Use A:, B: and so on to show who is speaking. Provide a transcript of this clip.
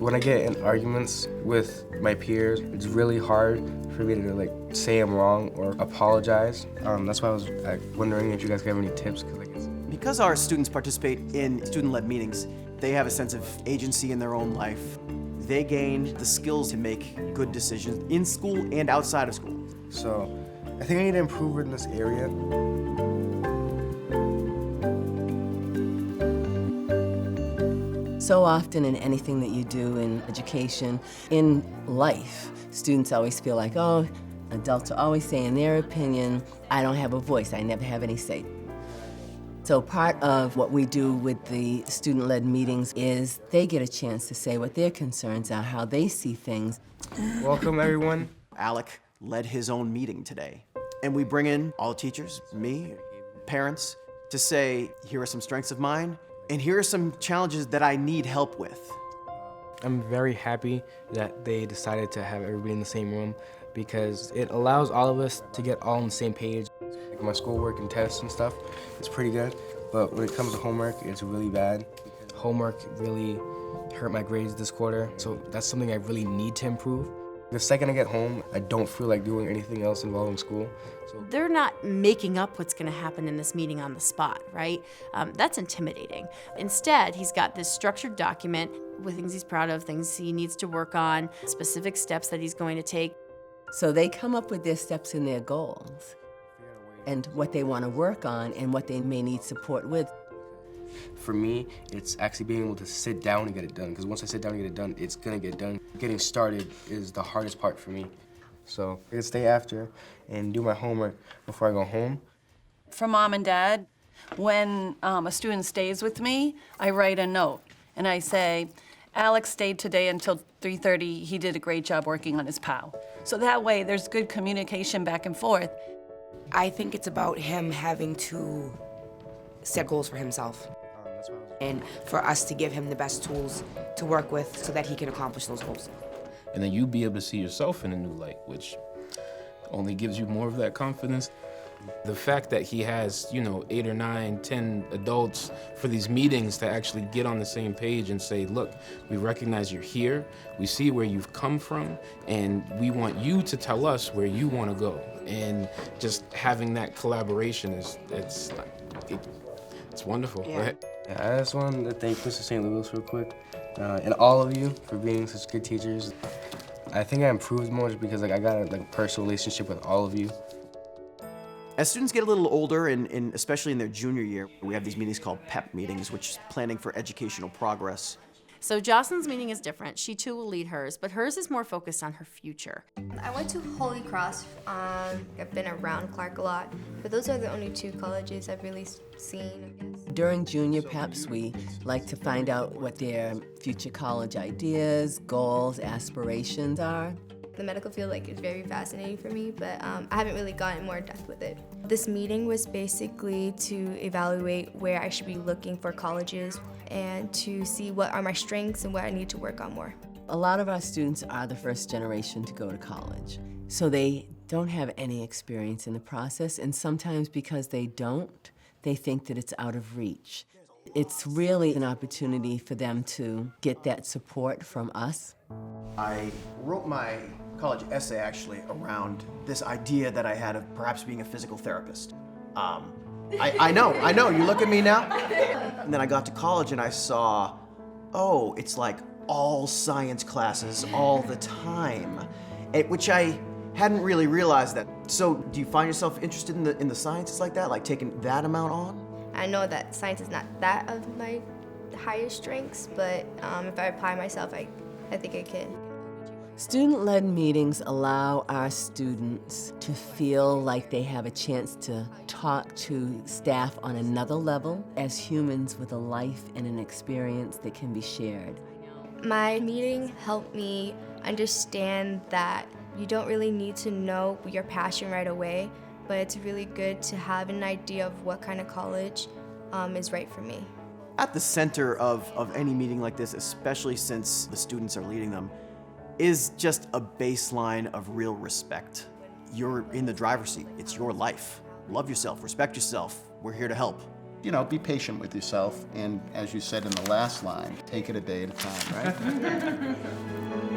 A: When I get in arguments with my peers, it's really hard for me to like say I'm wrong or apologize. That's why I was wondering if you guys have any tips.
B: Because our students participate in student-led meetings, they have a sense of agency in their own life. They gain the skills to make good decisions in school and outside of school.
A: So I think I need to improve in this area.
C: So often in anything that you do in education, in life, students always feel like, oh, adults are always saying their opinion. I don't have a voice. I never have any say. So part of what we do with the student-led meetings is they get a chance to say what their concerns are, how they see things.
A: Welcome, everyone.
B: Alec led his own meeting today. And we bring in all the teachers, me, parents, to say, here are some strengths of mine, and here are some challenges that I need help with.
D: I'm very happy that they decided to have everybody in the same room because it allows all of us to get all on the same page.
A: Like my schoolwork and tests and stuff is pretty good, but when it comes to homework, it's really bad.
D: Homework really hurt my grades this quarter, so that's something I really need to improve.
A: The second I get home, I don't feel like doing anything else involving school. So
E: they're not making up what's going to happen in this meeting on the spot, right? That's intimidating. Instead, he's got this structured document with things he's proud of, things he needs to work on, specific steps that he's going to take.
C: So they come up with their steps and their goals and what they want to work on and what they may need support with.
A: For me, it's actually being able to sit down and get it done, because once I sit down and get it done, it's gonna get done. Getting started is the hardest part for me. So I can stay after and do my homework before I go home.
F: For Mom and Dad, when a student stays with me, I write a note and I say, Alex stayed today until 3:30. He did a great job working on his POW. So that way there's good communication back and forth.
G: I think it's about him having to set goals for himself and for us to give him the best tools to work with so that he can accomplish those goals.
H: And then you be able to see yourself in a new light, which only gives you more of that confidence. The fact that he has, 8 or 9, 10 adults for these meetings to actually get on the same page and say, look, we recognize you're here, we see where you've come from, and we want you to tell us where you want to go. And just having that collaboration it's wonderful.
G: Yeah.
H: Right?
A: I just wanted to thank Mr. St. Louis real quick, and all of you for being such good teachers. I think I improved more just because I got a personal relationship with all of you.
B: As students get a little older, and especially in their junior year, we have these meetings called PEP meetings, which is Planning for Educational Progress.
E: So Jocelyn's meeting is different. She too will lead hers, but hers is more focused on her future.
I: I went to Holy Cross. I've been around Clark a lot, but those are the only two colleges I've really seen, I guess.
C: During junior PEPs, we like to find out what their future college ideas, goals, aspirations are.
I: The medical field is very fascinating for me, but I haven't really gotten more in depth with it. This meeting was basically to evaluate where I should be looking for colleges and to see what are my strengths and what I need to work on more.
C: A lot of our students are the first generation to go to college, so they don't have any experience in the process, and sometimes because they don't, they think that it's out of reach. It's really an opportunity for them to get that support from us.
B: I wrote my college essay actually around this idea that I had of perhaps being a physical therapist. I know, you look at me now. And then I got to college and I saw, oh, it's like all science classes all the time, which I hadn't really realized that. So do you find yourself interested in the sciences like that, like taking that amount on?
I: I know that science is not that of my highest strengths, but if I apply myself, I think I can.
C: Student-led meetings allow our students to feel like they have a chance to talk to staff on another level as humans with a life and an experience that can be shared.
I: My meeting helped me understand that you don't really need to know your passion right away, but it's really good to have an idea of what kind of college is right for me.
B: At the center of any meeting like this, especially since the students are leading them, is just a baseline of real respect. You're in the driver's seat. It's your life. Love yourself, respect yourself. We're here to help.
J: You know, be patient with yourself, and as you said in the last line, take it a day at a time, right?